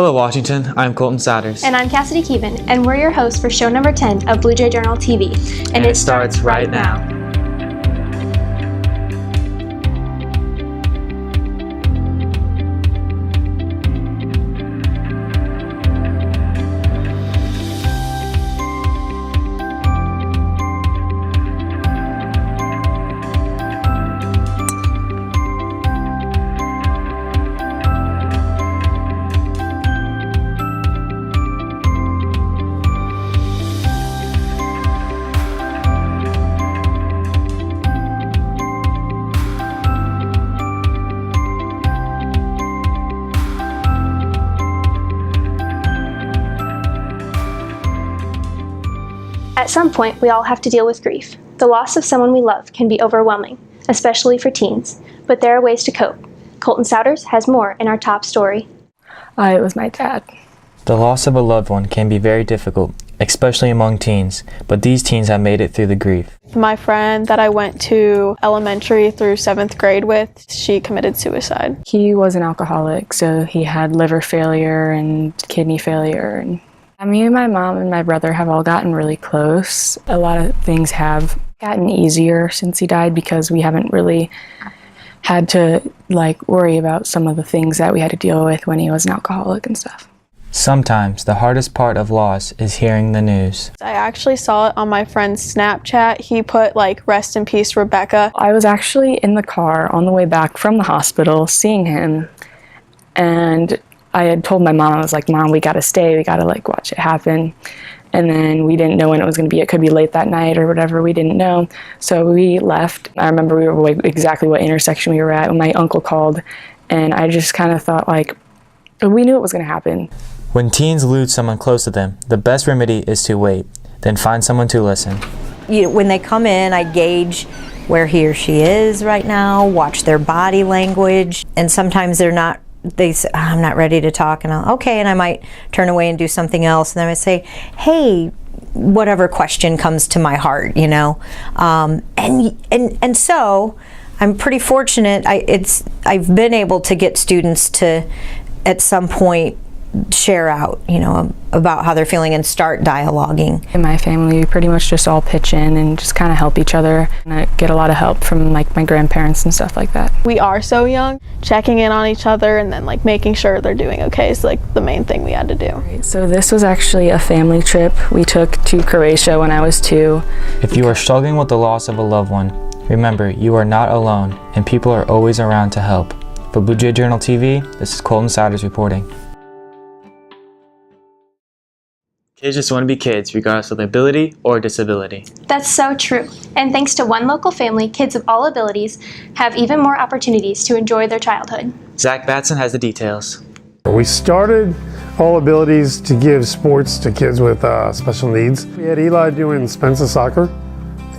Hello Washington, I'm Colton Souders. And I'm Cassidy Keevan, and we're your hosts for show number 10 of Blue Jay Journal TV. And it starts right now. At some point, we all have to deal with grief. The loss of someone we love can be overwhelming, especially for teens, but there are ways to cope. Colton Souders has more in our top story. It was my dad. The loss of a loved one can be very difficult, especially among teens, but these teens have made it through the grief. My friend that I went to elementary through 7th grade with, she committed suicide. He was an alcoholic, so he had liver failure and kidney failure. And me and my mom and my brother have all gotten really close. A lot of things have gotten easier since he died because we haven't really had to worry about some of the things that we had to deal with when he was an alcoholic and stuff. Sometimes the hardest part of loss is hearing the news. I actually saw it on my friend's Snapchat. He put rest in peace, Rebecca. I was actually in the car on the way back from the hospital seeing him, and I had told my mom, I was like, Mom, we gotta stay, we gotta watch it happen. And then we didn't know when it was gonna be. It could be late that night or whatever, we didn't know. So we left. I remember we were exactly what intersection we were at when my uncle called, and I just kind of thought we knew it was gonna happen. When teens lose someone close to them, the best remedy is to wait, then find someone to listen. When they come in, I gauge where he or she is right now, watch their body language, and sometimes they say, I'm not ready to talk, and and I might turn away and do something else, and then I say, hey, whatever question comes to my heart, and so I'm pretty fortunate. I've been able to get students to, at some point, share out, about how they're feeling and start dialoguing. In my family, we pretty much just all pitch in and just kind of help each other. And I get a lot of help from my grandparents and stuff like that. We are so young, checking in on each other and then making sure they're doing okay is the main thing we had to do. Right, so this was actually a family trip we took to Croatia when I was 2. If you are struggling with the loss of a loved one, remember you are not alone and people are always around to help. For Blue Jay Journal TV, this is Colton Souders reporting. Kids just want to be kids, regardless of ability or disability. That's so true. And thanks to one local family, kids of all abilities have even more opportunities to enjoy their childhood. Zach Batson has the details. We started All Abilities to give sports to kids with special needs. We had Eli doing Spencer soccer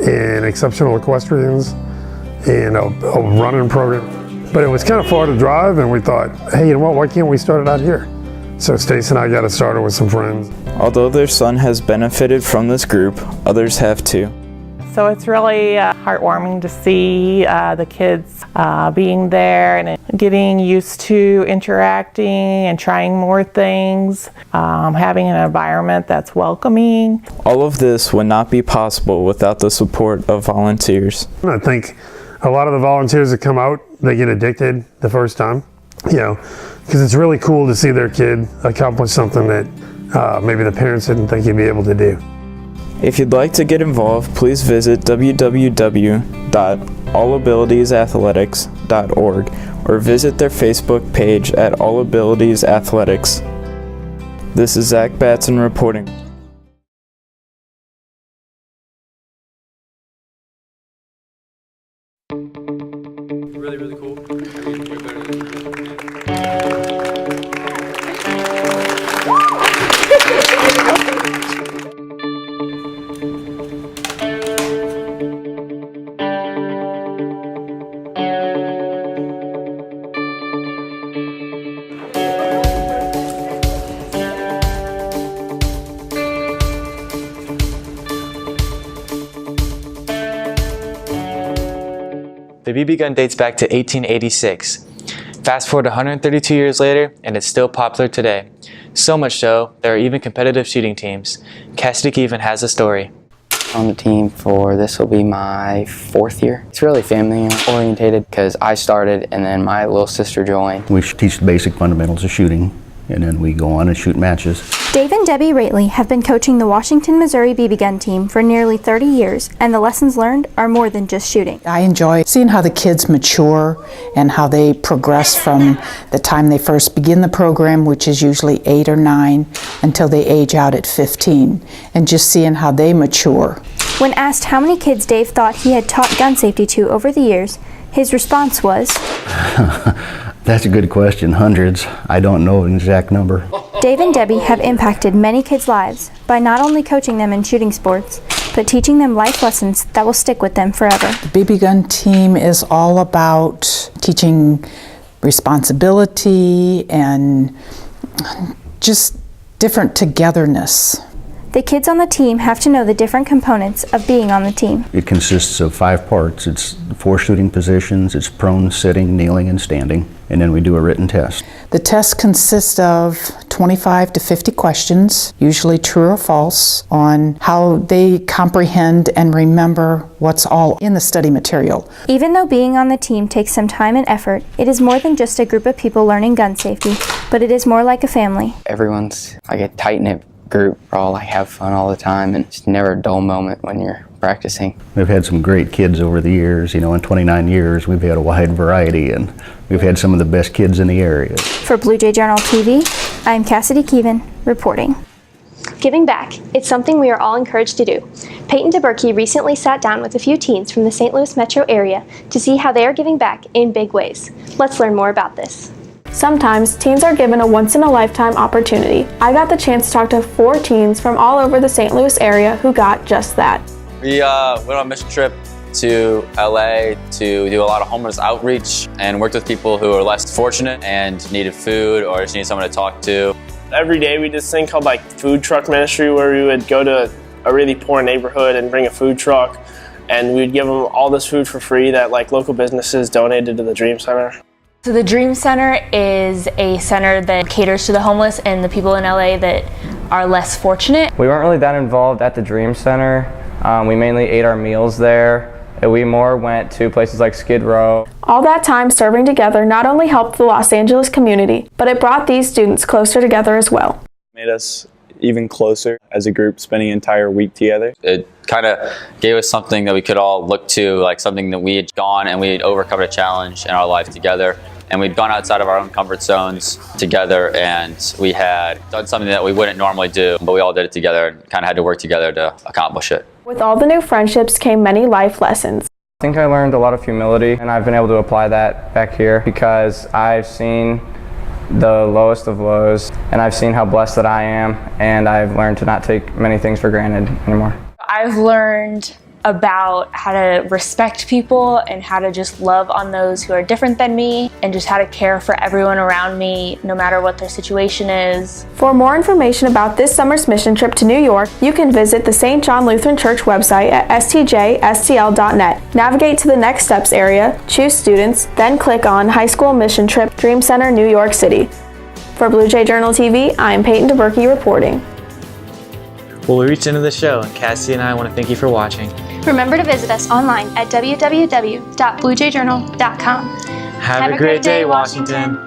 and exceptional equestrians and a running program. But it was kind of far to drive, and we thought, hey, you know what, why can't we start it out here? So Stace and I got it started with some friends. Although their son has benefited from this group, others have too. So it's really heartwarming to see the kids being there and getting used to interacting and trying more things, having an environment that's welcoming. All of this would not be possible without the support of volunteers. I think a lot of the volunteers that come out, they get addicted the first time, because it's really cool to see their kid accomplish something that maybe the parents didn't think he'd be able to do. If you'd like to get involved, please visit www.allabilitiesathletics.org or visit their Facebook page at All Abilities Athletics. This is Zach Batson reporting. Really cool. The BB gun dates back to 1886. Fast forward 132 years later, and it's still popular today. So much so, there are even competitive shooting teams. Cassidy even has a story. On the team for this will be my 4th year. It's really family orientated because I started and then my little sister joined. We teach the basic fundamentals of shooting, and then we go on and shoot matches. Dave and Debbie Rately have been coaching the Washington, Missouri BB gun team for nearly 30 years, and the lessons learned are more than just shooting. I enjoy seeing how the kids mature and how they progress from the time they first begin the program, which is usually 8 or 9, until they age out at 15, and just seeing how they mature. When asked how many kids Dave thought he had taught gun safety to over the years, his response was, That's a good question. Hundreds. I don't know an exact number. Dave and Debbie have impacted many kids' lives by not only coaching them in shooting sports, but teaching them life lessons that will stick with them forever. The BB gun team is all about teaching responsibility and just different togetherness. The kids on the team have to know the different components of being on the team. It consists of 5 parts. It's 4 shooting positions. It's prone, sitting, kneeling, and standing. And then we do a written test. The test consists of 25 to 50 questions, usually true or false, on how they comprehend and remember what's all in the study material. Even though being on the team takes some time and effort, it is more than just a group of people learning gun safety, but it is more like a family. Everyone's like a tight-knit group. We're all like have fun all the time, and it's never a dull moment when you're practicing. We've had some great kids over the years. You know, in 29 years, we've had a wide variety, and we've had some of the best kids in the area. For Blue Jay Journal TV, I'm Cassidy Keevan reporting. Giving back, it's something we are all encouraged to do. Peyton DeBerkey recently sat down with a few teens from the St. Louis metro area to see how they are giving back in big ways. Let's learn more about this. Sometimes teens are given a once-in-a-lifetime opportunity. I got the chance to talk to 4 teens from all over the St. Louis area who got just that. We went on a mission trip to LA to do a lot of homeless outreach and worked with people who are less fortunate and needed food or just needed someone to talk to. Every day we did this thing called like food truck ministry, where we would go to a really poor neighborhood and bring a food truck, and we'd give them all this food for free that like local businesses donated to the Dream Center. So the Dream Center is a center that caters to the homeless and the people in LA that are less fortunate. We weren't really that involved at the Dream Center. We mainly ate our meals there. We more went to places like Skid Row. All that time serving together not only helped the Los Angeles community, but it brought these students closer together as well. Made us even closer as a group, spending an entire week together. It kind of gave us something that we could all look to, like something that we had gone and we had overcome a challenge in our life together. And we'd gone outside of our own comfort zones together, and we had done something that we wouldn't normally do, but we all did it together and kind of had to work together to accomplish it. With all the new friendships came many life lessons. I think I learned a lot of humility, and I've been able to apply that back here because I've seen the lowest of lows, and I've seen how blessed that I am, and I've learned to not take many things for granted anymore. I've learned about how to respect people and how to just love on those who are different than me, and just how to care for everyone around me no matter what their situation is. For more information about this summer's mission trip to New York, you can visit the St. John Lutheran Church website at stjstl.net. Navigate to the Next Steps area, choose Students, then click on High School Mission Trip, Dream Center, New York City. For Blue Jay Journal TV, I am Peyton DeBerkey reporting. Well, we reached the end of the show, and Cassie and I want to thank you for watching. Remember to visit us online at www.bluejayjournal.com. Have a great day, Washington.